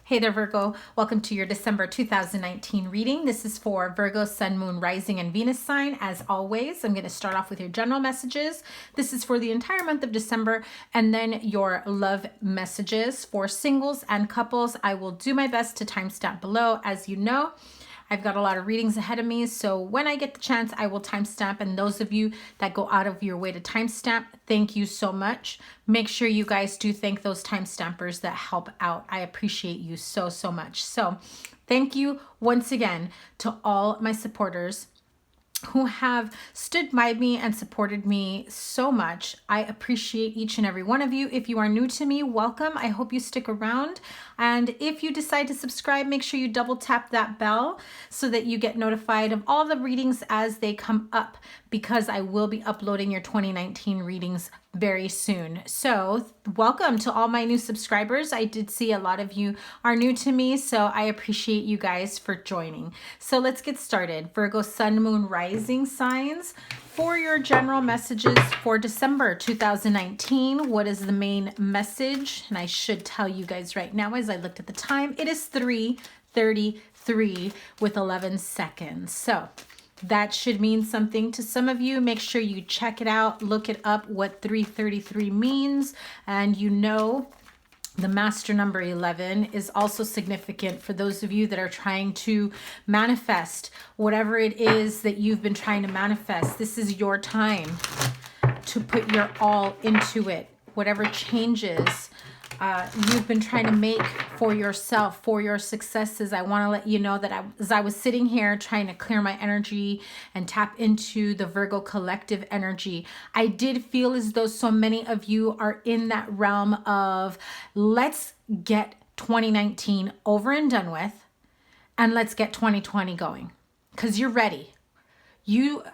Hey there, Virgo. Welcome to your December 2019 reading. This is for Virgo, Sun, Moon, Rising, and Venus sign. As always, I'm going to start off with your general messages. This is for the entire month of December, and then your love messages for singles and couples. I will do my best to timestamp below. As you know, I've got a lot of readings ahead of me, so when I get the chance, I will timestamp. And those of you that go out of your way to timestamp, thank you so much. Make sure you guys do thank those timestampers that help out. I appreciate you so, so much. So thank you once again to all my supporters who have stood by me and supported me so much. I appreciate each and every one of you. If you are new to me, welcome. I hope you stick around. And if you decide to subscribe, make sure you double tap that bell so that you get notified of all the readings as they come up, because I will be uploading your 2019 readings very soon. So welcome to all my new subscribers. I did see a lot of you are new to me, so I appreciate you guys for joining. So let's get started. Virgo, Sun, Moon, Rising signs for your general messages for December 2019. What is the main message? And I should tell you guys right now as I looked at the time, it is 3:33 with 11 seconds. So that should mean something to some of you. Make sure you check it out, look it up, what 3:33 means. And you know, the master number 11 is also significant for those of you that are trying to manifest whatever it is that you've been trying to manifest. This is your time to put your all into it. Whatever changes you've been trying to make for yourself, for your successes. I want to let you know that as I was sitting here trying to clear my energy and tap into the Virgo collective energy, I did feel as though so many of you are in that realm of let's get 2019 over and done with, and let's get 2020 going, because you're ready.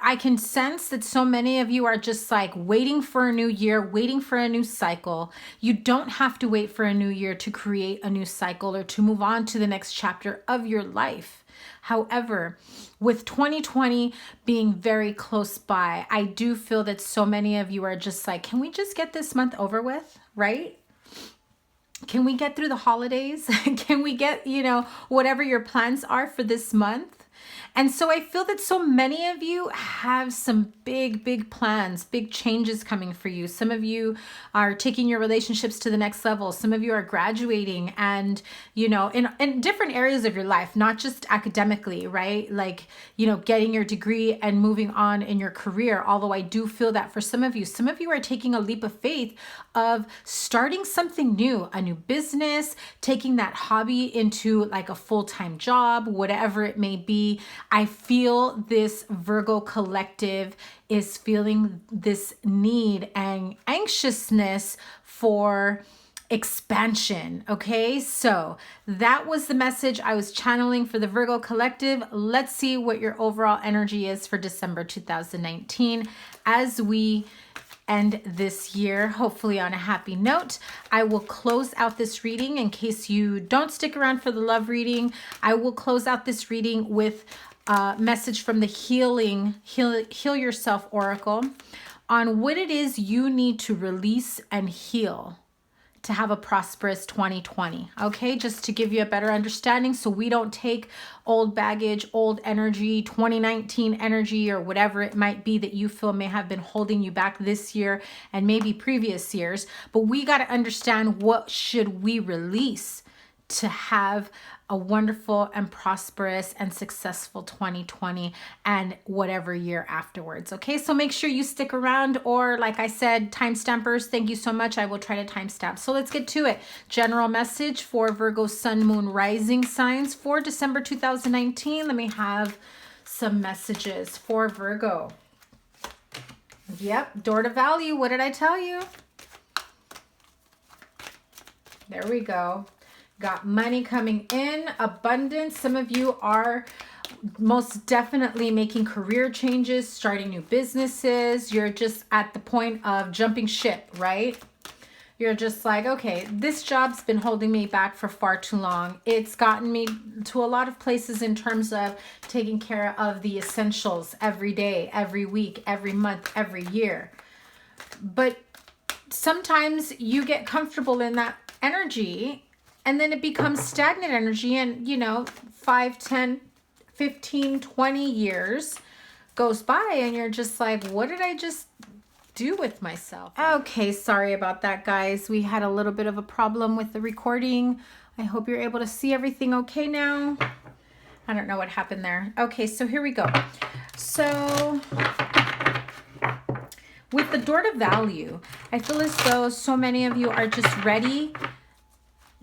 I can sense that so many of you are just like waiting for a new year, waiting for a new cycle. You don't have to wait for a new year to create a new cycle or to move on to the next chapter of your life. However, with 2020 being very close by, I do feel that so many of you are just like, can we just get this month over with, right? Can we get through the holidays? Can we get, whatever your plans are for this month? And so I feel that so many of you have some big, big plans, big changes coming for you. Some of you are taking your relationships to the next level. Some of you are graduating and, in different areas of your life, not just academically, right? Like, getting your degree and moving on in your career. Although I do feel that for some of you are taking a leap of faith of starting something new, a new business, taking that hobby into like a full-time job, whatever it may be. I feel this Virgo collective is feeling this need and anxiousness for expansion. Okay, so that was the message I was channeling for the Virgo collective. Let's see what your overall energy is for December 2019 as we end this year, hopefully on a happy note. I will close out this reading in case you don't stick around for the love reading. I will close out this reading with a message from the Heal Yourself Oracle on what it is you need to release and heal to have a prosperous 2020. Okay, just to give you a better understanding so we don't take old baggage, old energy, 2019 energy, or whatever it might be that you feel may have been holding you back this year and maybe previous years. But we got to understand, what should we release to have a wonderful and prosperous and successful 2020 and whatever year afterwards. Okay, so make sure you stick around, or like I said, timestampers, thank you so much. I will try to timestamp. So let's get to it. General message for Virgo, Sun, Moon, Rising signs for December 2019. Let me have some messages for Virgo. Yep, door to value. What did I tell you? There we go. Got money coming in, abundance. Some of you are most definitely making career changes, starting new businesses. You're just at the point of jumping ship, right? You're just like, okay, this job's been holding me back for far too long. It's gotten me to a lot of places in terms of taking care of the essentials every day, every week, every month, every year. But sometimes you get comfortable in that energy And then it becomes stagnant energy, and 5, 10, 15, 20 years goes by and you're just like, what did I just do with myself? Okay, sorry about that, guys. We had a little bit of a problem with the recording. I hope you're able to see everything okay now. I don't know what happened there. Okay, so here we go. So with the door to value, I feel as though so many of you are just ready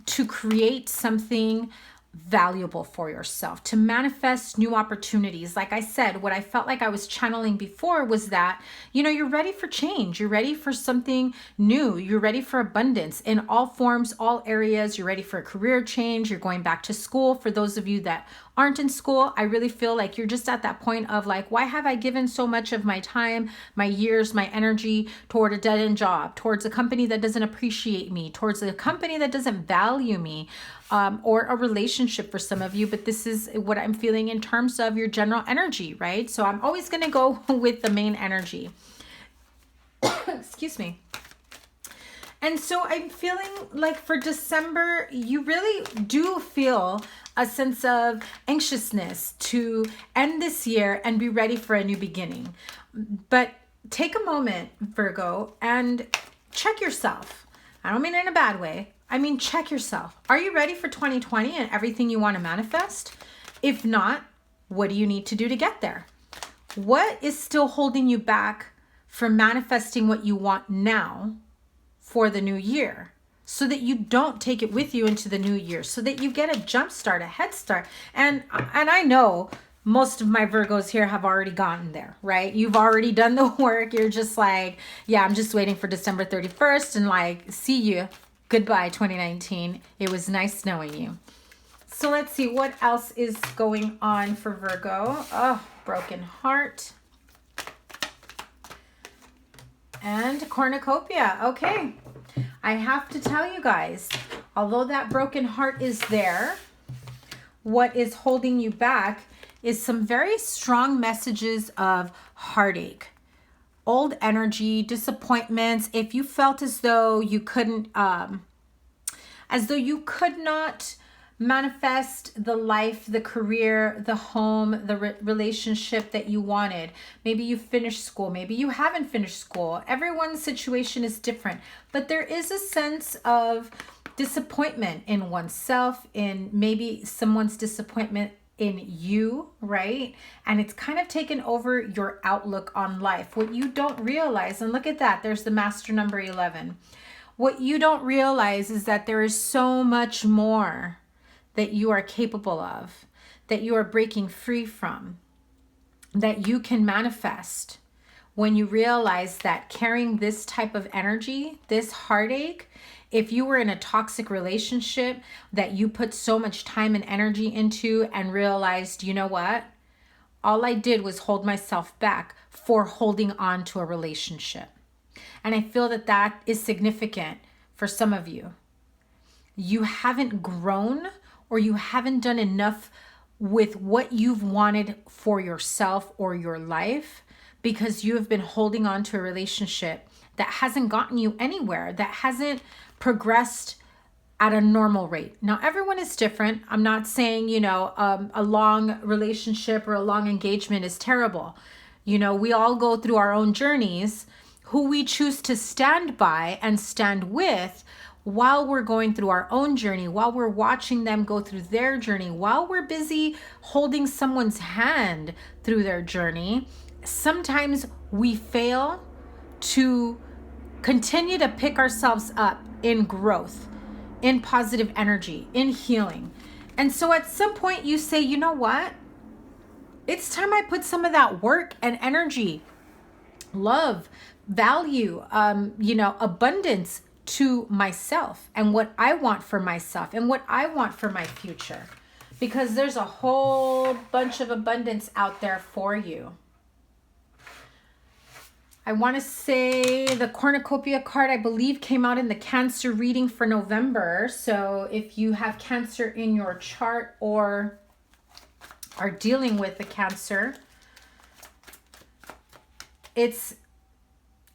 to create something valuable for yourself, to manifest new opportunities. Like I said, what I felt like I was channeling before was that, you're ready for change. You're ready for something new. You're ready for abundance in all forms, all areas. You're ready for a career change. You're going back to school. For those of you that aren't in school, I really feel like you're just at that point of like, why have I given so much of my time, my years, my energy toward a dead-end job, towards a company that doesn't appreciate me, towards a company that doesn't value me, or a relationship for some of you. But this is what I'm feeling in terms of your general energy, right? So I'm always going to go with the main energy. Excuse me. And so I'm feeling like for December, you really do feel a sense of anxiousness to end this year and be ready for a new beginning. But take a moment, Virgo, and check yourself. I don't mean in a bad way. I mean, check yourself. Are you ready for 2020 and everything you want to manifest? If not, what do you need to do to get there? What is still holding you back from manifesting what you want now for the new year, so that you don't take it with you into the new year, so that you get a jump start, a head start? And I know most of my Virgos here have already gotten there, right? You've already done the work. You're just like, yeah, I'm just waiting for December 31st and like, see you. Goodbye, 2019. It was nice knowing you. So let's see what else is going on for Virgo. Oh, broken heart. And cornucopia. Okay. I have to tell you guys, although that broken heart is there, what is holding you back is some very strong messages of heartache, old energy, disappointments. If you felt as though you couldn't, could not manifest the life, the career, the home, the relationship that you wanted. Maybe you finished school, maybe you haven't finished school. Everyone's situation is different, but there is a sense of disappointment in oneself, in maybe someone's disappointment in you, right? And it's kind of taken over your outlook on life. What you don't realize, and look at that, there's the master number 11. What you don't realize is that there is so much more that you are capable of, that you are breaking free from, that you can manifest when you realize that carrying this type of energy, this heartache, if you were in a toxic relationship that you put so much time and energy into and realized, you know what? All I did was hold myself back for holding on to a relationship. And I feel that that is significant for some of you. You haven't grown, or you haven't done enough with what you've wanted for yourself or your life, because you have been holding on to a relationship that hasn't gotten you anywhere, that hasn't progressed at a normal rate. Now, everyone is different. I'm not saying, a long relationship or a long engagement is terrible. We all go through our own journeys. Who we choose to stand by and stand with while we're going through our own journey, while we're watching them go through their journey, while we're busy holding someone's hand through their journey, sometimes we fail to continue to pick ourselves up in growth, in positive energy, in healing. And so at some point you say, you know what? It's time I put some of that work and energy, love, value, abundance to myself and what I want for myself and what I want for my future, because there's a whole bunch of abundance out there for you. I want to say the cornucopia card, I believe, came out in the Cancer reading for November. So if you have Cancer in your chart or are dealing with the Cancer, it's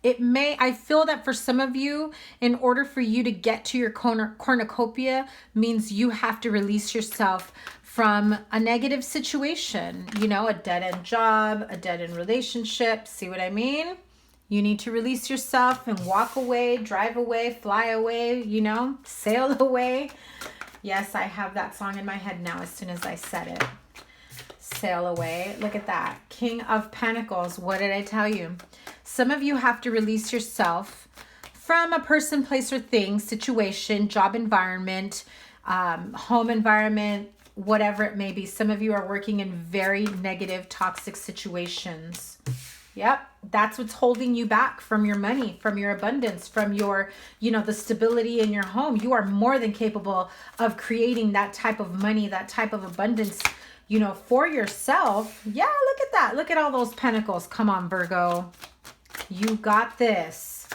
I feel that for some of you, in order for you to get to your cornucopia means you have to release yourself from a negative situation, you know, a dead-end job, a dead-end relationship. See what I mean? You need to release yourself and walk away, drive away, fly away, you know, sail away. Yes, I have that song in my head now as soon as I said it. Sail away. Look at that. King of Pentacles. What did I tell you? Some of you have to release yourself from a person, place, or thing, situation, job environment, home environment, whatever it may be. Some of you are working in very negative, toxic situations. Yep, that's what's holding you back from your money, from your abundance, from your, you know, the stability in your home. You are more than capable of creating that type of money, that type of abundance, you know, for yourself. Yeah, look at that. Look at all those pentacles. Come on, Virgo. You got this.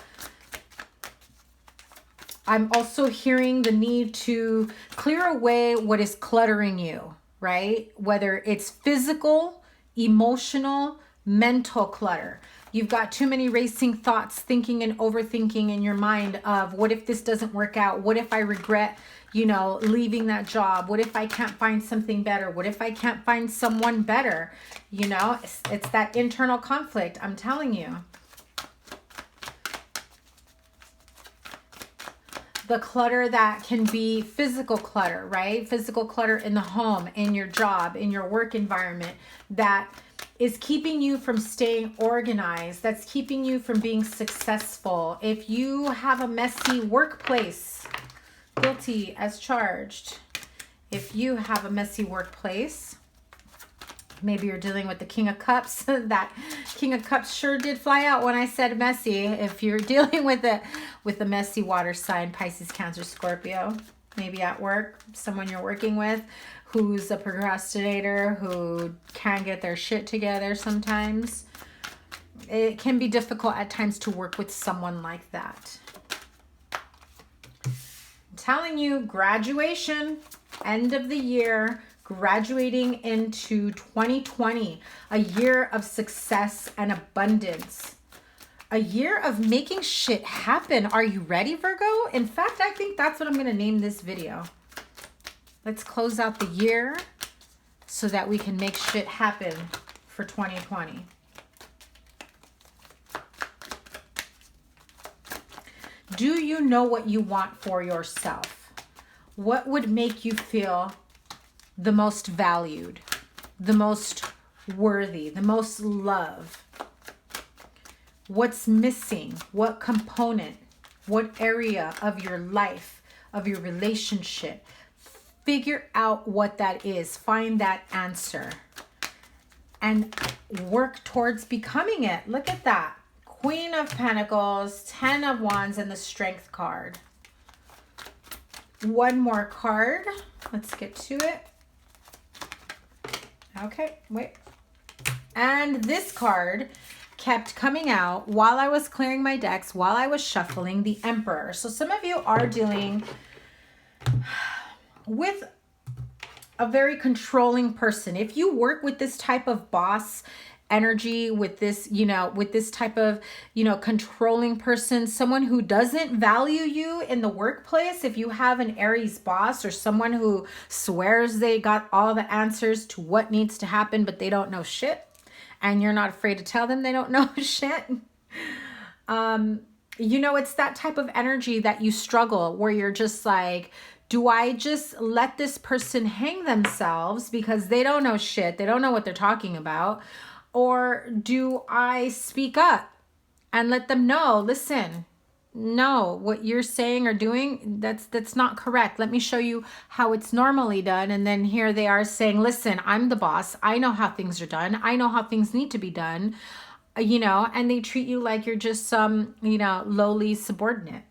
I'm also hearing the need to clear away what is cluttering you, right? Whether it's physical, emotional, mental clutter. You've got too many racing thoughts, thinking and overthinking in your mind of what if this doesn't work out? What if I regret, you know, leaving that job? What if I can't find something better? What if I can't find someone better? You know, it's that internal conflict. I'm telling you. The clutter that can be physical clutter, right? Physical clutter in the home, in your job, in your work environment that is keeping you from staying organized, that's keeping you from being successful. If you have a messy workplace, guilty as charged. If you have a messy workplace, maybe you're dealing with the King of Cups. That King of Cups sure did fly out when I said messy. If you're dealing with a messy water sign, Pisces, Cancer, Scorpio, maybe at work, someone you're working with who's a procrastinator, who can't get their shit together sometimes. It can be difficult at times to work with someone like that. I'm telling you, graduation, end of the year, graduating into 2020, a year of success and abundance, a year of making shit happen. Are you ready, Virgo? In fact, I think that's what I'm going to name this video. Let's close out the year so that we can make shit happen for 2020. Do you know what you want for yourself? What would make you feel the most valued, the most worthy, the most love? What's missing? What component? What area of your life, of your relationship? Figure out what that is. Find that answer and work towards becoming it. Look at that. Queen of Pentacles, 10 of Wands, and the Strength card. One more card. Let's get to it. Okay, wait. And this card kept coming out while I was clearing my decks, while I was shuffling, the Emperor. So some of you are dealing with a very controlling person. If you work with this type of boss energy, with this, you know, with this type of, you know, controlling person, someone who doesn't value you in the workplace, if you have an Aries boss or someone who swears they got all the answers to what needs to happen, but they don't know shit, and you're not afraid to tell them they don't know shit. You know, it's that type of energy that you struggle, where you're just like, do I just let this person hang themselves because they don't know shit, they don't know what they're talking about? Or do I speak up and let them know, listen, no, what you're saying or doing, that's not correct. Let me show you how it's normally done. And then here they are saying, listen, I'm the boss. I know how things are done. I know how things need to be done, you know, and they treat you like you're just some, you know, lowly subordinate.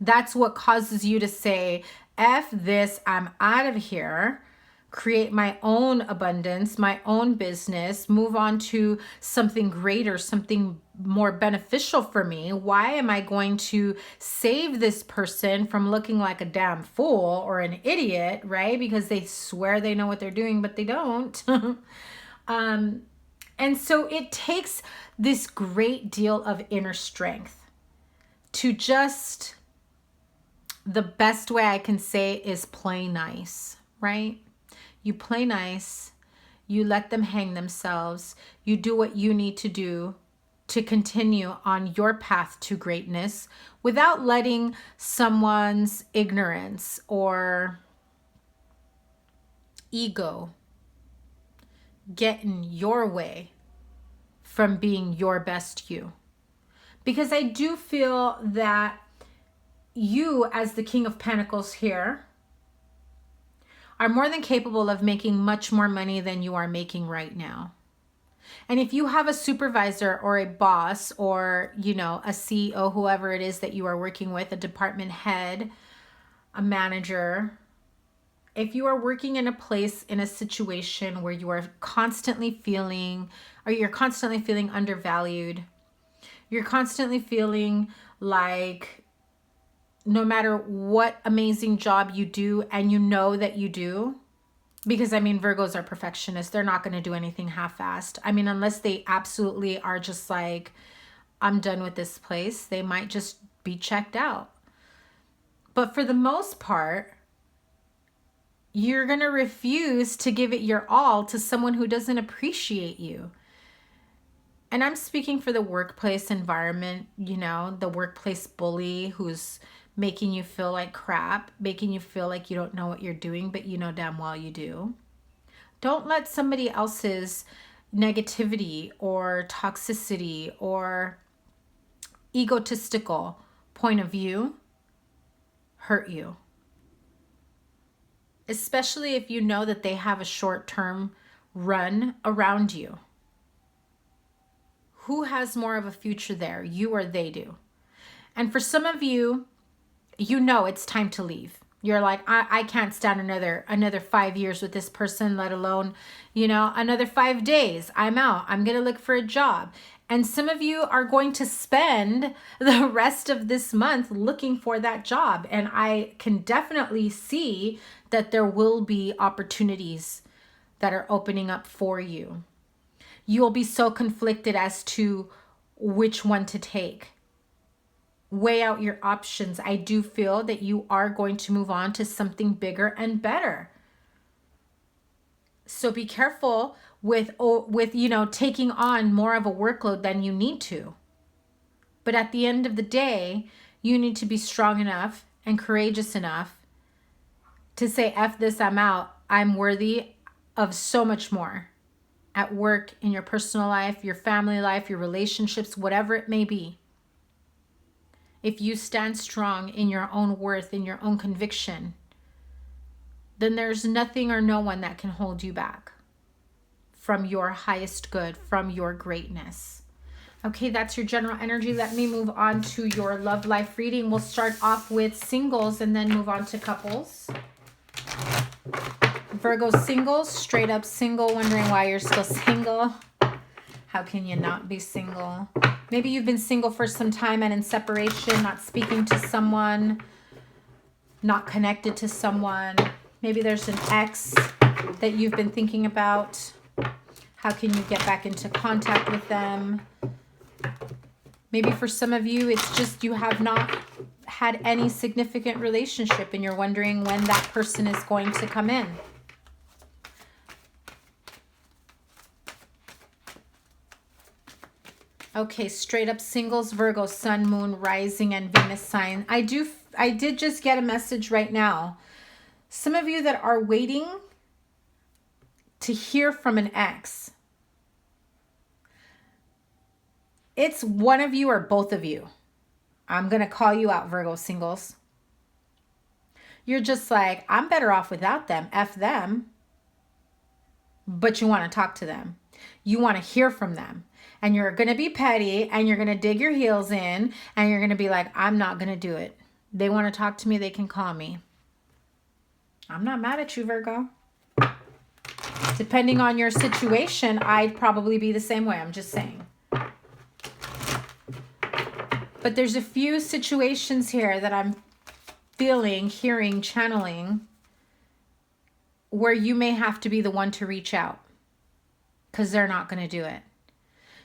That's what causes you to say, F this, I'm out of here. Create my own abundance, my own business, move on to something greater, something more beneficial for me. Why am I going to save this person from looking like a damn fool or an idiot, right? Because they swear they know what they're doing, but they don't. And so it takes this great deal of inner strength to just, the best way I can say is play nice, right? You play nice, you let them hang themselves, you do what you need to do to continue on your path to greatness without letting someone's ignorance or ego get in your way from being your best you. Because I do feel that you, as the King of Pentacles here, are more than capable of making much more money than you are making right now. And if you have a supervisor or a boss or, you know, a CEO, whoever it is that you are working with, a department head, a manager, if you are working in a place, in a situation where you are constantly feeling, or you're constantly feeling undervalued, you're constantly feeling like no matter what amazing job you do, and you know that you do, because I mean, Virgos are perfectionists. They're not going to do anything half-assed. I mean, unless they absolutely are just like, I'm done with this place, they might just be checked out. But for the most part, you're going to refuse to give it your all to someone who doesn't appreciate you. And I'm speaking for the workplace environment, you know, the workplace bully who's making you feel like crap, making you feel like you don't know what you're doing, but you know damn well you do. Don't let somebody else's negativity or toxicity or egotistical point of view hurt you. Especially if you know that they have a short-term run around you. Who has more of a future there, you or they do? And for some of you, you know it's time to leave. You're like, I can't stand another 5 years with this person, let alone, you know, another 5 days. I'm out. I'm going to look for a job. And some of you are going to spend the rest of this month looking for that job. And I can definitely see that there will be opportunities that are opening up for you. You will be so conflicted as to which one to take. Weigh out your options. I do feel that you are going to move on to something bigger and better. So be careful with you know, taking on more of a workload than you need to. But at the end of the day, you need to be strong enough and courageous enough to say, F this, I'm out. I'm worthy of so much more at work, in your personal life, your family life, your relationships, whatever it may be. If you stand strong in your own worth, in your own conviction, then there's nothing or no one that can hold you back from your highest good, from your greatness. Okay, that's your general energy. Let me move on to your love life reading. We'll start off with singles and then move on to couples. Virgo singles, straight up single, wondering why you're still single. How can you not be single? Maybe you've been single for some time and in separation, not speaking to someone, not connected to someone. Maybe there's an ex that you've been thinking about. How can you get back into contact with them? Maybe for some of you, it's just you have not had any significant relationship and you're wondering when that person is going to come in. Okay, straight up singles, Virgo, Sun, Moon, Rising, and Venus sign. I did just get a message right now. Some of you that are waiting to hear from an ex. It's one of you or both of you. I'm going to call you out, Virgo singles. You're just like, I'm better off without them. F them. But you want to talk to them. You want to hear from them. And you're going to be petty and you're going to dig your heels in and you're going to be like, I'm not going to do it. They want to talk to me, they can call me. I'm not mad at you, Virgo. Depending on your situation, I'd probably be the same way. I'm just saying. But there's a few situations here that I'm feeling, hearing, channeling, where you may have to be the one to reach out because they're not going to do it.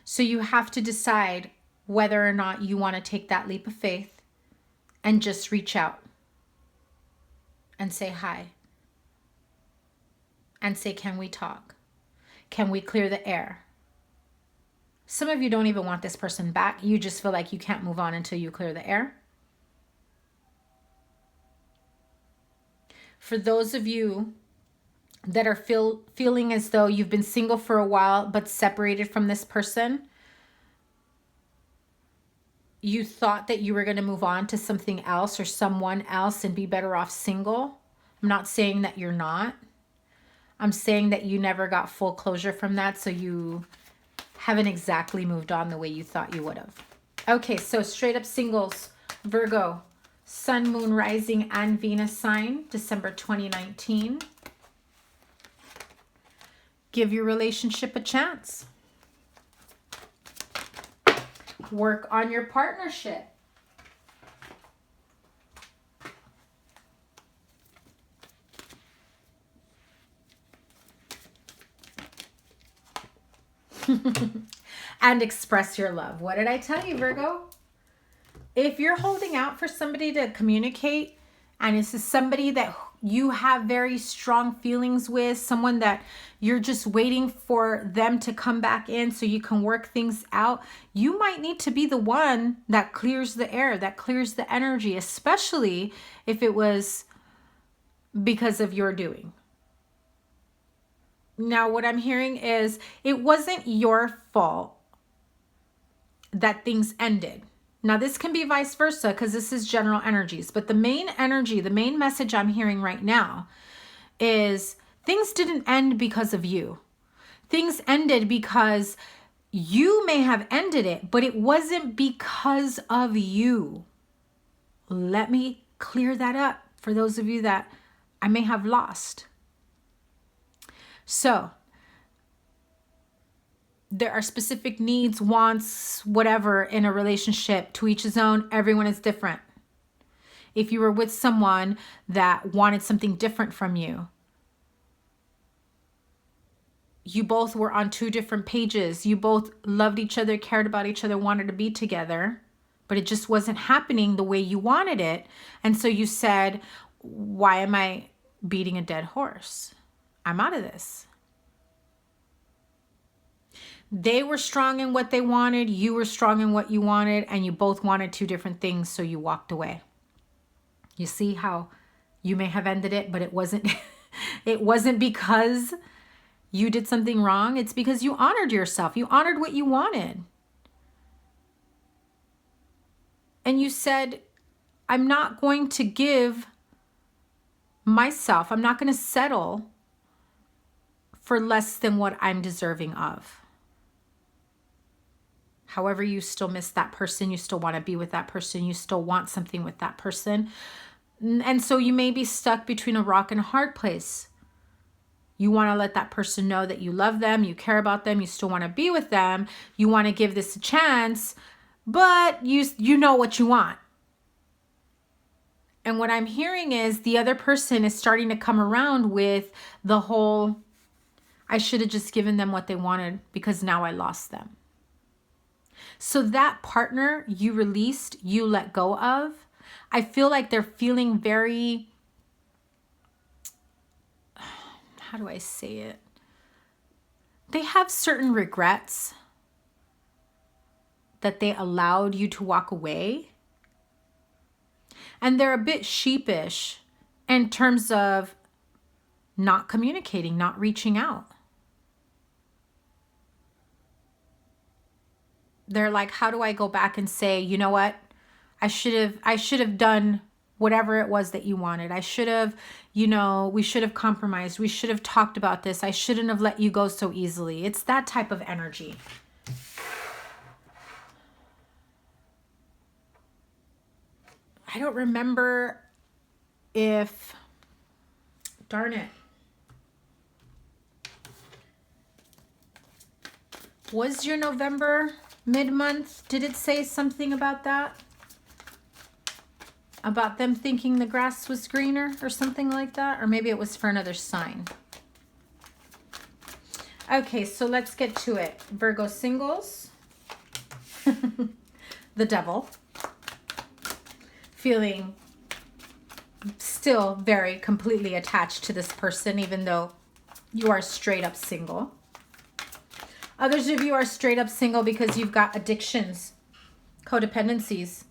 So you have to decide whether or not you want to take that leap of faith and just reach out and say hi and say, can we talk? Can we clear the air? Some of you don't even want this person back. You just feel like you can't move on until you clear the air. For those of you that are feeling as though you've been single for a while but separated from this person, you thought that you were going to move on to something else or someone else and be better off single. I'm not saying that you're not. I'm saying that you never got full closure from that, so you haven't exactly moved on the way you thought you would have. Okay, so straight up singles, Virgo, Sun, Moon, Rising, and Venus sign, December 2019. Give your relationship a chance. Work on your partnership. And express your love. What did I tell you, Virgo? If you're holding out for somebody to communicate, and this is somebody that you have very strong feelings with, someone that you're just waiting for them to come back in so you can work things out, you might need to be the one that clears the air, that clears the energy, especially if it was because of your doing. Now, what I'm hearing is it wasn't your fault that things ended. Now, this can be vice versa because this is general energies. But the main energy, the main message I'm hearing right now is things didn't end because of you. Things ended because you may have ended it, but it wasn't because of you. Let me clear that up for those of you that I may have lost. So, there are specific needs, wants, whatever in a relationship. To each his own. Everyone is different. If you were with someone that wanted something different from you, you both were on two different pages. You both loved each other, cared about each other, wanted to be together, but it just wasn't happening the way you wanted it. And so you said, why am I beating a dead horse? I'm out of this. They were strong in what they wanted. You were strong in what you wanted, and you both wanted two different things. So you walked away. You see how you may have ended it, but it wasn't, it wasn't because you did something wrong. It's because you honored yourself. You honored what you wanted. And you said, I'm not going to give myself, I'm not going to settle for less than what I'm deserving of. However, you still miss that person. You still want to be with that person. You still want something with that person. And so you may be stuck between a rock and a hard place. You want to let that person know that you love them, you care about them, you still want to be with them, you want to give this a chance, but you know what you want. And what I'm hearing is the other person is starting to come around with the whole, I should have just given them what they wanted because now I lost them. So that partner you released, you let go of, I feel like they're feeling very, how do I say it? They have certain regrets that they allowed you to walk away. And they're a bit sheepish in terms of not communicating, not reaching out. They're like, how do I go back and say, you know what? I should have done whatever it was that you wanted. I should have, we should have compromised. We should have talked about this. I shouldn't have let you go so easily. It's that type of energy. I don't remember if, darn it. Was your November mid-month? Did it say something about that? About them thinking the grass was greener or something like that? Or maybe it was for another sign. Okay, so let's get to it. Virgo singles. the Devil. Feeling still very completely attached to this person, even though you are straight up single. Others of you are straight up single because you've got addictions, codependencies.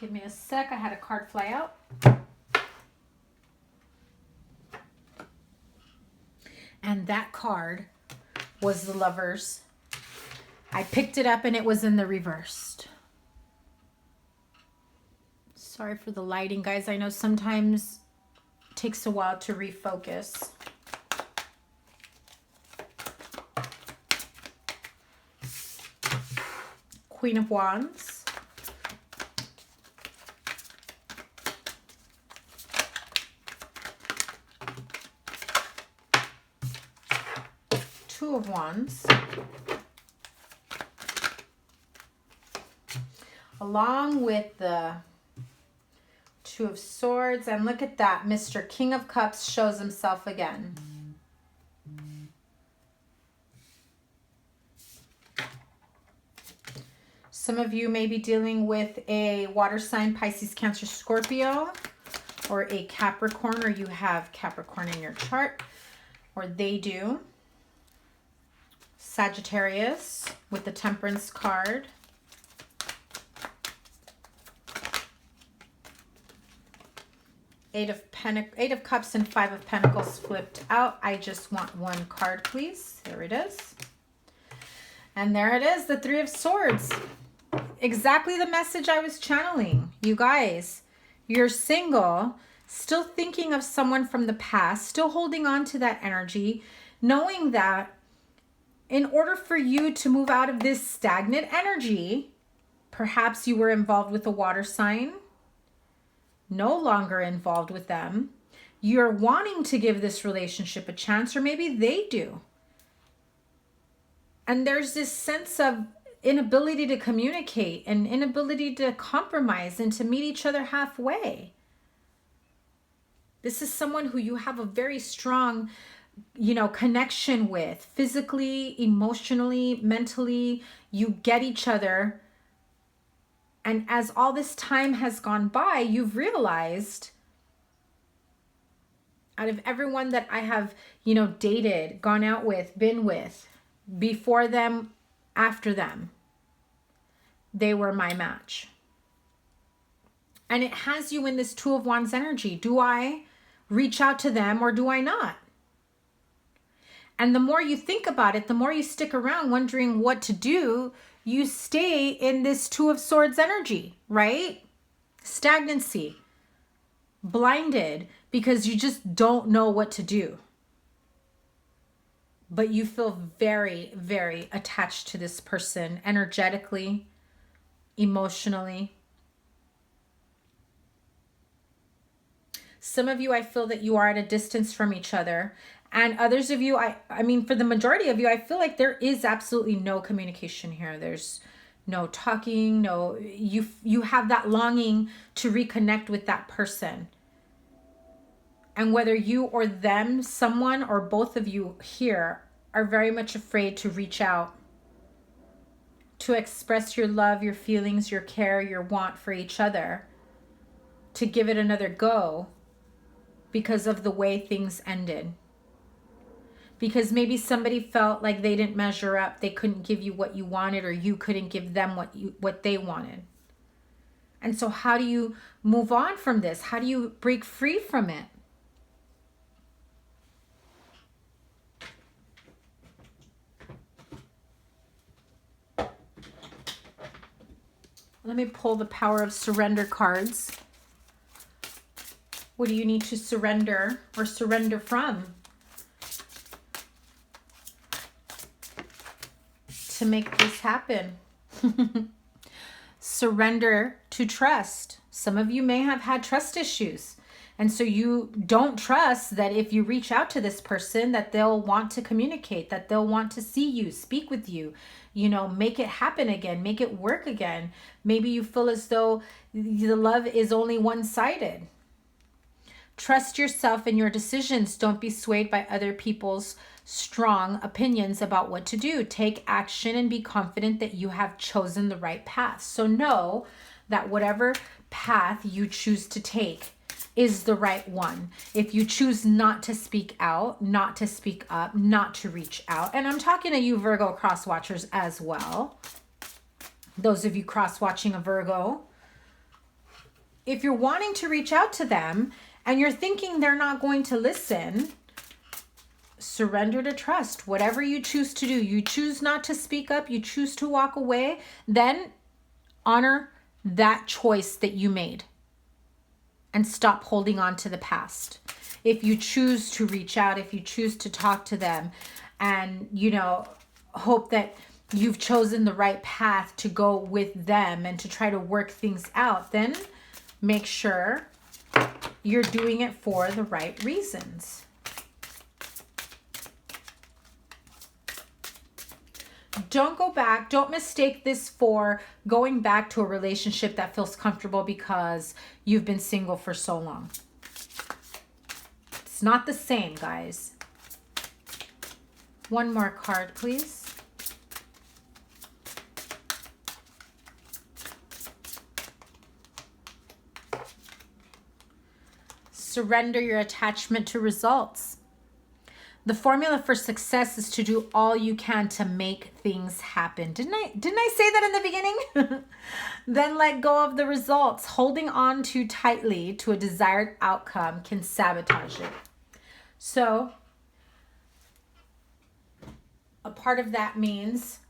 Give me a sec. I had a card fly out. And that card was the Lovers. I picked it up and it was in the reversed. Sorry for the lighting, guys. I know sometimes it takes a while to refocus. Queen of Wands. Two of Wands. Along with the Two of Swords. And look at that. Mr. King of Cups shows himself again. Some of you may be dealing with a water sign, Pisces, Cancer, Scorpio, or a Capricorn, or you have Capricorn in your chart, or they do. Sagittarius with the Temperance card. Eight of Cups and Five of Pentacles flipped out. I just want one card, please. There it is. And there it is, the Three of Swords. Exactly the message I was channeling. You guys, you're single, still thinking of someone from the past, still holding on to that energy, knowing that in order for you to move out of this stagnant energy, perhaps you were involved with a water sign, no longer involved with them. You're wanting to give this relationship a chance, or maybe they do. And there's this sense of inability to communicate and inability to compromise and to meet each other halfway. This is someone who you have a very strong, connection with, physically, emotionally, mentally. You get each other. And as all this time has gone by, you've realized, out of everyone that I have, dated, gone out with, been with, before them, after them, they were my match. And it has you in this Two of Wands energy. Do I reach out to them or do I not? And the more you think about it, the more you stick around wondering what to do, you stay in this Two of Swords energy, right? Stagnancy, blinded, because you just don't know what to do. But you feel very, very attached to this person, energetically, emotionally. Some of you, I feel that you are at a distance from each other. And others of you, I mean, for the majority of you, I feel like there is absolutely no communication here. There's no talking, you have that longing to reconnect with that person. And whether you or them, someone or both of you here, are very much afraid to reach out, to express your love, your feelings, your care, your want for each other, to give it another go because of the way things ended. Because maybe somebody felt like they didn't measure up, they couldn't give you what you wanted, or you couldn't give them what they wanted. And so how do you move on from this? How do you break free from it? Let me pull the Power of Surrender cards. What do you need to surrender or surrender from to make this happen? Surrender to trust. Some of you may have had trust issues. And so you don't trust that if you reach out to this person that they'll want to communicate, that they'll want to see you, speak with you, make it happen again, make it work again. Maybe you feel as though the love is only one-sided. Trust yourself and your decisions. Don't be swayed by other people's strong opinions about what to do. Take action and be confident that you have chosen the right path. So know that whatever path you choose to take is the right one. If you choose not to speak out, not to speak up, not to reach out, and I'm talking to you Virgo cross watchers as well, those of you cross watching a Virgo, if you're wanting to reach out to them and you're thinking they're not going to listen, surrender to trust. Whatever you choose to do, you choose not to speak up, you choose to walk away, then honor that choice that you made and stop holding on to the past. If you choose to reach out, if you choose to talk to them and, you know, hope that you've chosen the right path to go with them and to try to work things out, then make sure you're doing it for the right reasons. Don't go back. Don't mistake this for going back to a relationship that feels comfortable because you've been single for so long. It's not the same, guys. One more card, please. Surrender your attachment to results. The formula for success is to do all you can to make things happen. Didn't I say that in the beginning? Then let go of the results. Holding on too tightly to a desired outcome can sabotage it. So a part of that means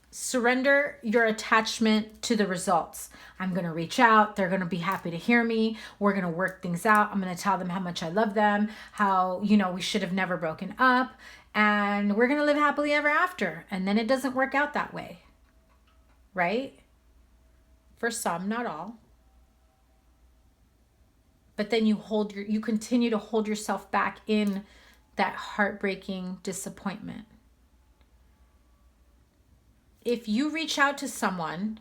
surrender your attachment to the results. I'm going to reach out. They're going to be happy to hear me. We're going to work things out. I'm going to tell them how much I love them, how, you know, we should have never broken up, and we're going to live happily ever after. And then it doesn't work out that way, right? For some, not all. But then you continue to hold yourself back in that heartbreaking disappointment. If you reach out to someone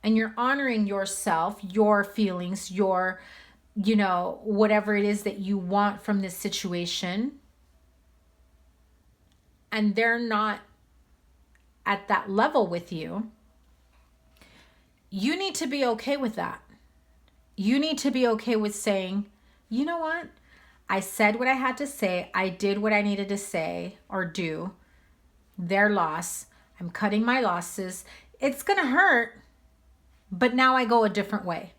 and you're honoring yourself, your feelings, your, you know, whatever it is that you want from this situation, and they're not at that level with you, you need to be okay with that. You need to be okay with saying, you know what? I said what I had to say. I did what I needed to say or do. Their loss. I'm cutting my losses. It's going to hurt, but now I go a different way.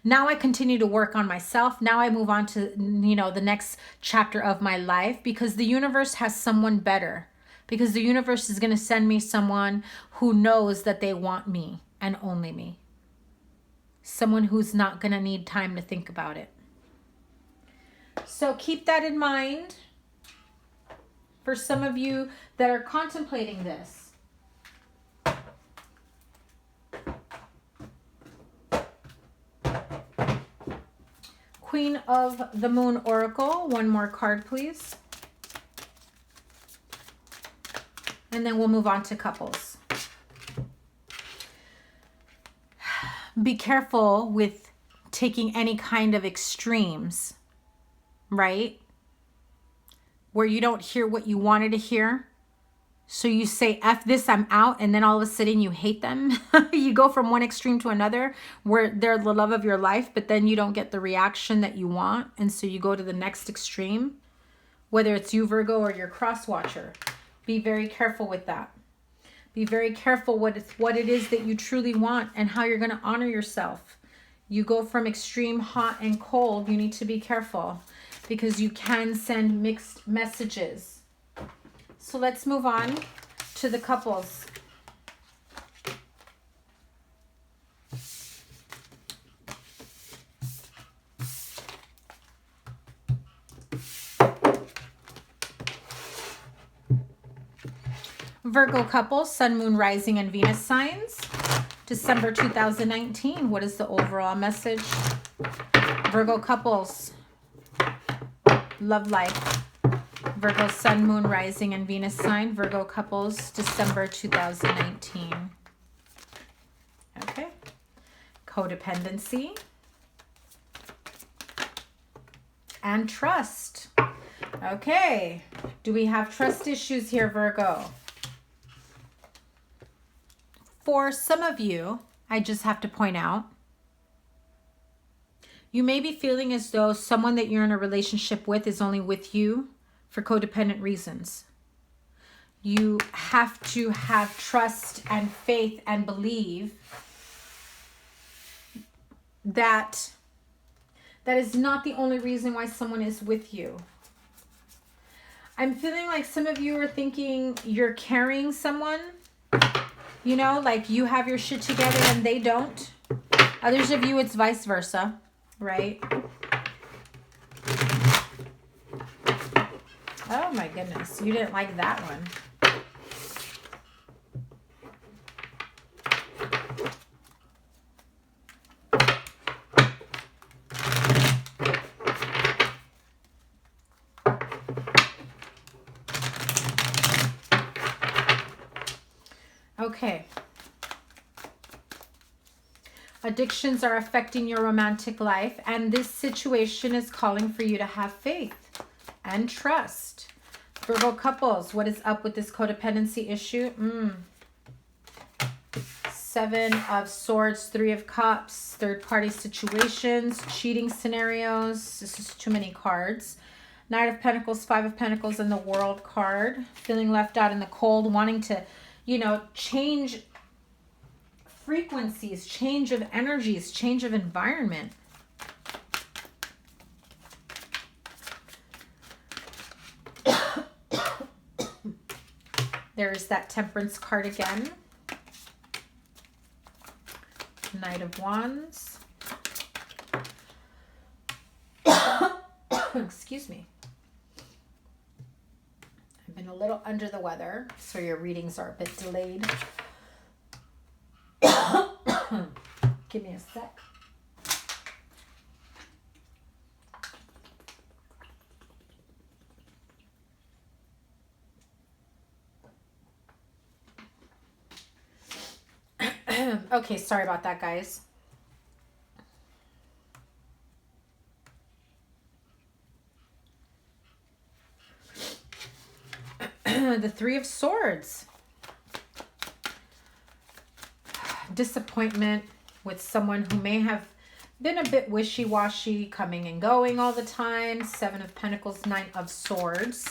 Now I continue to work on myself. Now I move on to, you know, the next chapter of my life because the universe has someone better. Because the universe is going to send me someone who knows that they want me and only me. Someone who's not going to need time to think about it. So keep that in mind for some of you that are contemplating this. Queen of the Moon Oracle. One more card, please. And then we'll move on to couples. Be careful with taking any kind of extremes, right? Where you don't hear what you wanted to hear. So you say, F this, I'm out, and then all of a sudden you hate them. You go from one extreme to another where they're the love of your life, but then you don't get the reaction that you want. And so you go to the next extreme, whether it's you, Virgo, or your cross watcher. Be very careful with that. Be very careful what it is that you truly want and how you're going to honor yourself. You go from extreme hot and cold. You need to be careful because you can send mixed messages. So let's move on to the couples. Virgo couples, Sun, Moon, Rising, and Venus signs. December 2019. What is the overall message? Virgo couples, love life. Virgo, Sun, Moon, Rising, and Venus sign. Virgo couples, December 2019. Okay. Codependency. and trust. Okay, do we have trust issues here, Virgo? For some of you, I just have to point out, you may be feeling as though someone that you're in a relationship with is only with you for codependent reasons. You have to have trust and faith and believe that that is not the only reason why someone is with you. I'm feeling like some of you are thinking you're carrying someone, you know, like you have your shit together and they don't. Others of you, it's vice versa, right? Oh my goodness, you didn't like that one. Okay. Addictions are affecting your romantic life, and this situation is calling for you to have faith and trust. Virgo couples, what is up with this codependency issue? 7 of Swords, 3 of Cups, third-party situations, cheating scenarios. This is too many cards. Knight of Pentacles, 5 of Pentacles, and the World card. Feeling left out in the cold, wanting to, you know, change frequencies, change of energies, change of environment. There's that Temperance card again. Knight of Wands. Excuse me. I've been a little under the weather, so your readings are a bit delayed. Give me a sec. Okay, sorry about that, guys. The 3 of Swords. Disappointment with someone who may have been a bit wishy-washy, coming and going all the time. 7 of Pentacles, 9 of Swords.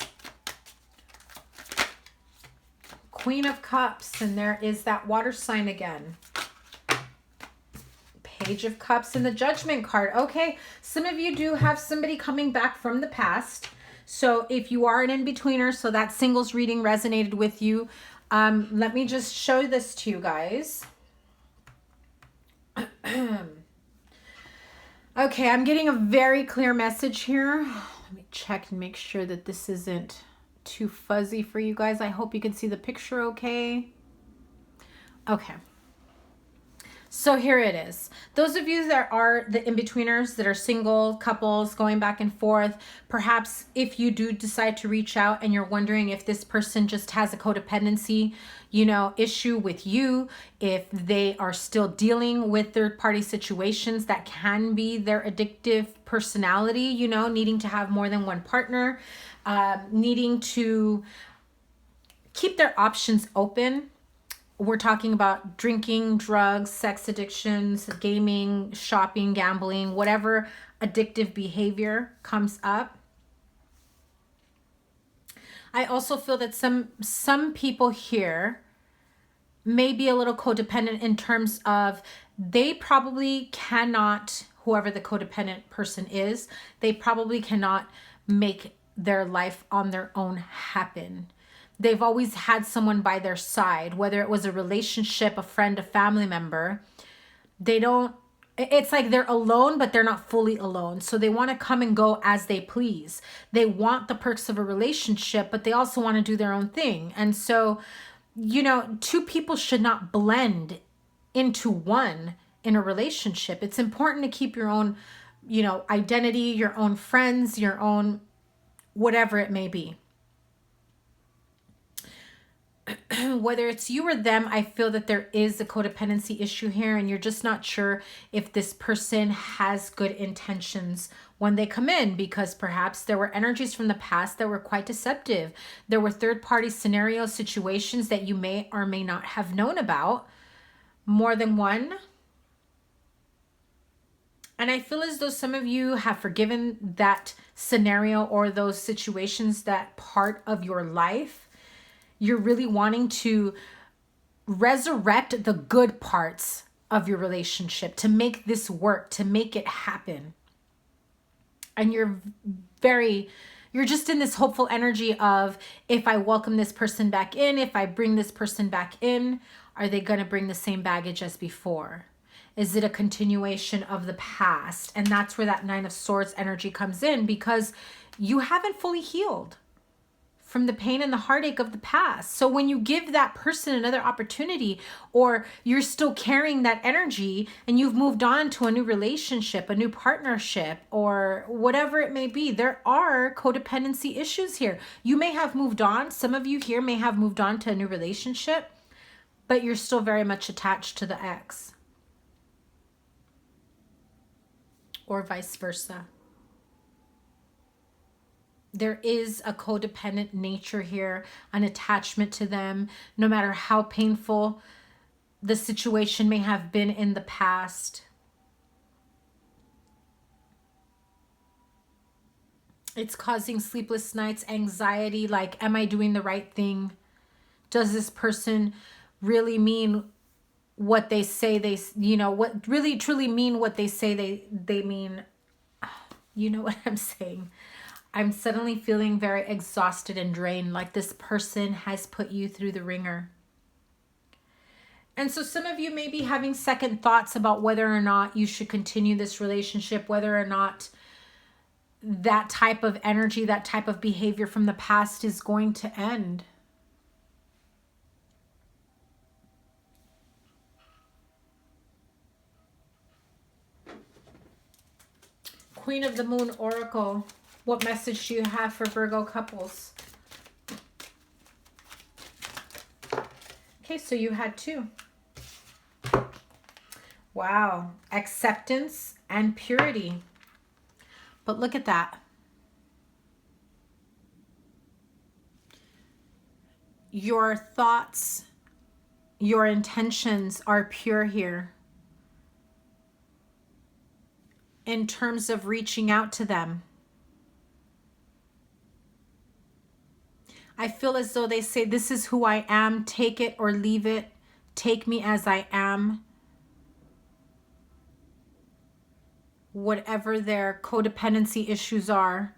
Queen of Cups, and there is that water sign again. Page of Cups and the Judgment card. Okay, some of you do have somebody coming back from the past. So if you are an in-betweener, so that singles reading resonated with you, let me just show this to you guys. Okay, I'm getting a very clear message here. Let me check and make sure that this isn't too fuzzy for you guys. I hope you can see the picture okay. Okay. So here it is. Those of you that are the in-betweeners, that are single couples going back and forth, perhaps if you do decide to reach out and you're wondering if this person just has a codependency, you know, issue with you, if they are still dealing with third-party situations that can be their addictive personality, you know, needing to have more than one partner, needing to keep their options open. We're talking about drinking, drugs, sex addictions, gaming, shopping, gambling, whatever addictive behavior comes up. I also feel that some people here may be a little codependent in terms of they probably cannot, whoever the codependent person is, they probably cannot make their life on their own happen. They've always had someone by their side, whether it was a relationship, a friend, a family member. It's like they're alone, but they're not fully alone. So they want to come and go as they please. They want the perks of a relationship, but they also want to do their own thing. And so, you know, two people should not blend into one in a relationship. It's important to keep your own, you know, identity, your own friends, your own whatever it may be. whether it's you or them, I feel that there is a codependency issue here, and you're just not sure if this person has good intentions when they come in, because perhaps there were energies from the past that were quite deceptive. There were third-party scenario situations that you may or may not have known about, more than one. And I feel as though some of you have forgiven that scenario or those situations, that part of your life. You're really wanting to resurrect the good parts of your relationship, to make this work, to make it happen. And you're just in this hopeful energy of, if I welcome this person back in, if I bring this person back in, are they going to bring the same baggage as before? Is it a continuation of the past? And that's where that Nine of Swords energy comes in, because you haven't fully healed from the pain and the heartache of the past. So when you give that person another opportunity, or you're still carrying that energy and you've moved on to a new relationship, a new partnership, or whatever it may be, there are codependency issues here. You may have moved on. Some of you here may have moved on to a new relationship, but you're still very much attached to the ex, or vice versa. There is a codependent nature here, an attachment to them, no matter how painful the situation may have been in the past. It's causing sleepless nights, anxiety, like, am I doing the right thing? Does this person really mean what they say they, what really truly mean what they say they mean? You know what I'm saying? I'm suddenly feeling very exhausted and drained, like this person has put you through the ringer. And so some of you may be having second thoughts about whether or not you should continue this relationship, whether or not that type of energy, that type of behavior from the past is going to end. Queen of the Moon Oracle. What message do you have for Virgo couples? Okay, so you had two. Wow. Acceptance and purity. But look at that. Your thoughts, your intentions are pure here in terms of reaching out to them. I feel as though they say, this is who I am, take it or leave it, take me as I am. Whatever their codependency issues are,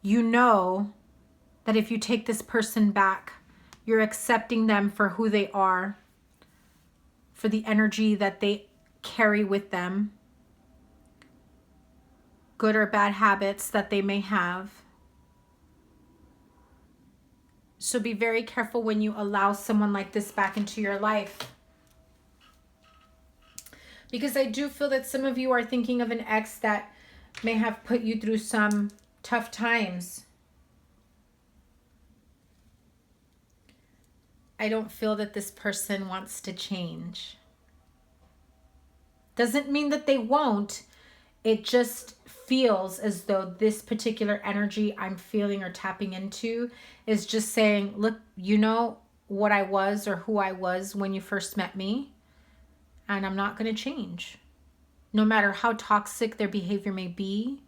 you know that if you take this person back, you're accepting them for who they are, for the energy that they carry with them, good or bad habits that they may have. So be very careful when you allow someone like this back into your life. Because I do feel that some of you are thinking of an ex that may have put you through some tough times. I don't feel that this person wants to change. Doesn't mean that they won't. It just feels as though this particular energy I'm feeling or tapping into is just saying, look, you know what I was or who I was when you first met me, and I'm not going to change. No matter how toxic their behavior may be,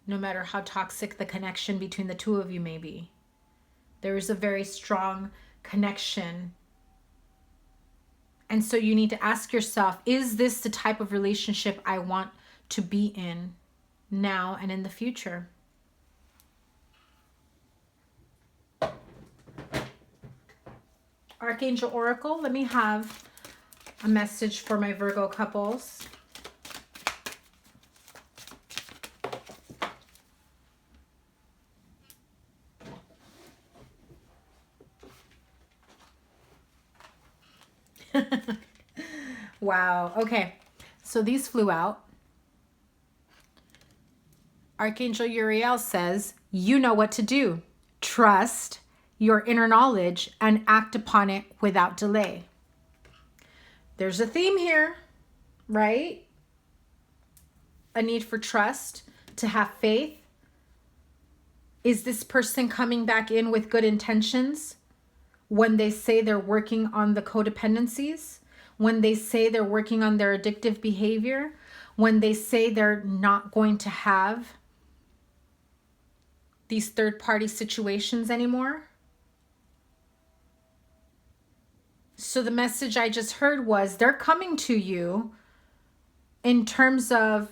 no matter how toxic the connection between the two of you may be, there is a very strong connection. And so you need to ask yourself, is this the type of relationship I want to be in now and in the future? Archangel Oracle, let me have a message for my Virgo couples. Wow. Okay. So these flew out. Archangel Uriel says, you know what to do. Trust, your inner knowledge and act upon it without delay. There's a theme here, right? A need for trust, to have faith. Is this person coming back in with good intentions when they say they're working on the codependencies? When they say they're working on their addictive behavior? When they say they're not going to have these third-party situations anymore? So the message I just heard was they're coming to you in terms of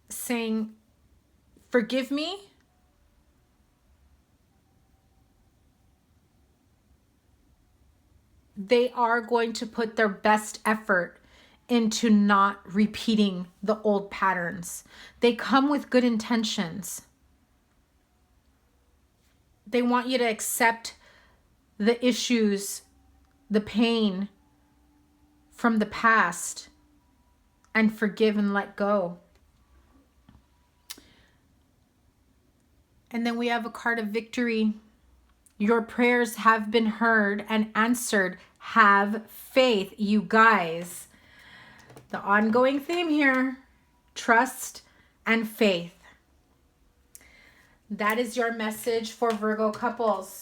saying, forgive me. They are going to put their best effort into not repeating the old patterns. They come with good intentions. They want you to accept the issues, the pain from the past, and forgive and let go. And then we have a card of victory. Your prayers have been heard and answered. Have faith, you guys. The ongoing theme here, trust and faith. That is your message for Virgo couples.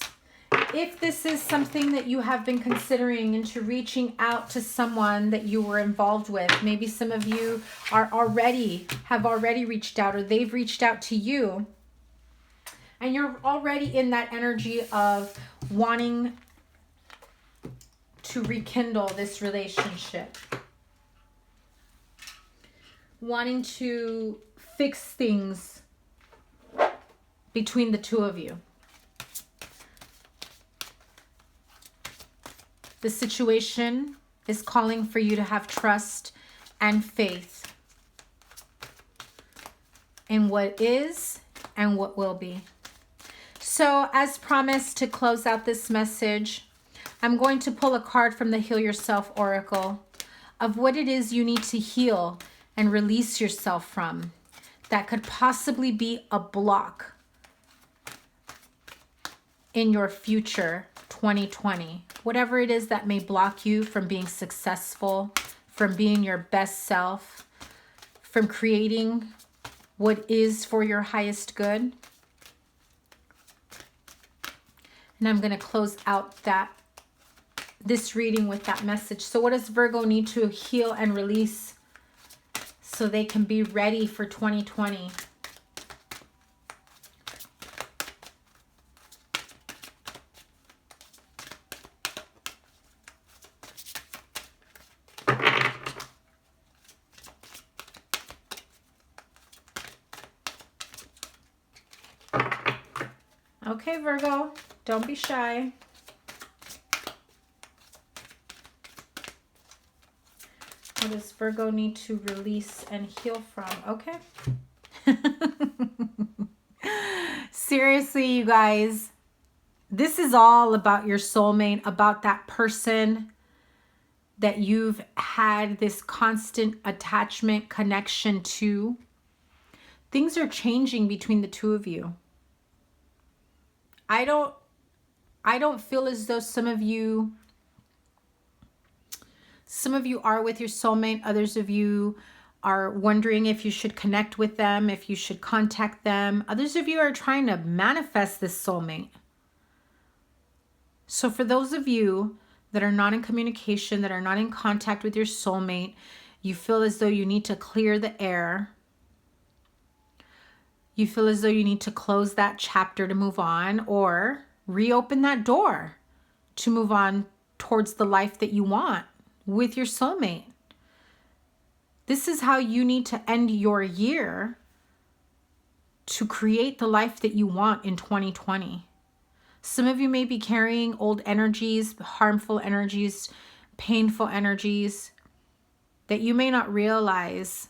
If this is something that you have been considering into reaching out to someone that you were involved with, maybe some of you have already reached out, or they've reached out to you, and you're already in that energy of wanting to rekindle this relationship, wanting to fix things between the two of you. The situation is calling for you to have trust and faith in what is and what will be. So, as promised, to close out this message, I'm going to pull a card from the Heal Yourself Oracle of what it is you need to heal and release yourself from that could possibly be a block in your future 2020. Whatever it is that may block you from being successful, from being your best self, from creating what is for your highest good. And I'm going to close out this reading with that message. So what does Virgo need to heal and release so they can be ready for 2020? Okay, Virgo, don't be shy. What does Virgo need to release and heal from? Okay. Seriously, you guys, this is all about your soulmate, about that person that you've had this constant attachment connection to. Things are changing between the two of you. I don't feel as though some of you are with your soulmate. Others of you are wondering if you should connect with them, if you should contact them. Others of you are trying to manifest this soulmate. So for those of you that are not in communication, that are not in contact with your soulmate, you feel as though you need to clear the air. You feel as though you need to close that chapter to move on, or reopen that door to move on towards the life that you want with your soulmate. This is how you need to end your year to create the life that you want in 2020. Some of you may be carrying old energies, harmful energies, painful energies that you may not realize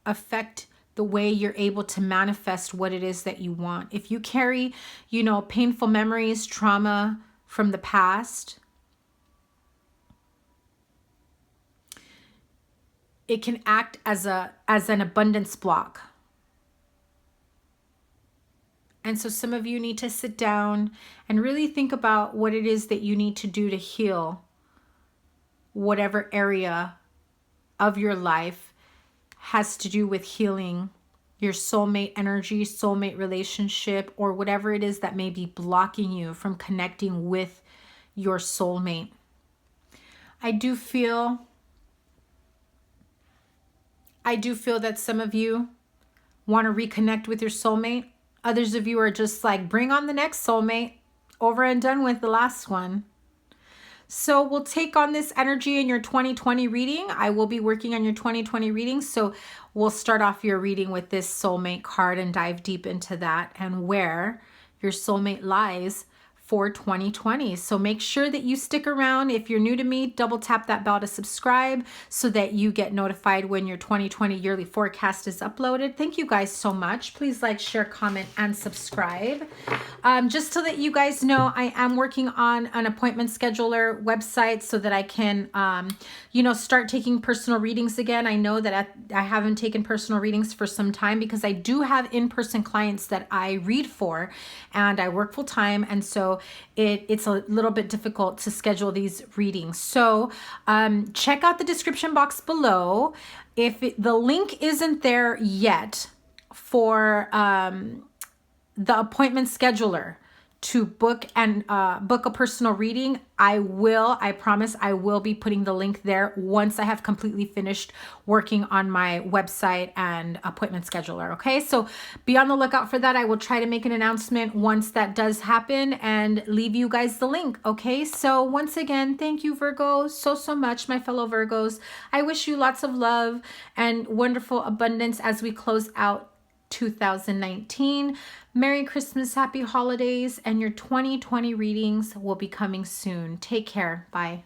affect the way you're able to manifest what it is that you want. If you carry, painful memories, trauma from the past, it can act as an abundance block. And so some of you need to sit down and really think about what it is that you need to do to heal whatever area of your life has to do with healing your soulmate energy, soulmate relationship, or whatever it is that may be blocking you from connecting with your soulmate. I do feel that some of you want to reconnect with your soulmate. Others of you are just like, bring on the next soulmate, over and done with the last one. So we'll take on this energy in your 2020 reading. I will be working on your 2020 reading. So we'll start off your reading with this soulmate card and dive deep into that and where your soulmate lies for 2020. So make sure that you stick around. If you're new to me, double tap that bell to subscribe so that you get notified when your 2020 yearly forecast is uploaded. Thank you guys so much. Please like, share, comment, and subscribe. Just to let you guys know, I am working on an appointment scheduler website so that I can, start taking personal readings again. I know that I haven't taken personal readings for some time because I do have in-person clients that I read for, and I work full time. And so it's a little bit difficult to schedule these readings. So check out the description box below. If the link isn't there yet for the appointment scheduler to book a personal reading, I promise I will be putting the link there once I have completely finished working on my website and appointment scheduler. Okay, so be on the lookout for that. I will try to make an announcement once that does happen and leave you guys the link. Okay, so once again, thank you, Virgo, so much, my fellow Virgos. I wish you lots of love and wonderful abundance as we close out 2019. Merry Christmas, happy holidays, and your 2020 readings will be coming soon. Take care. Bye.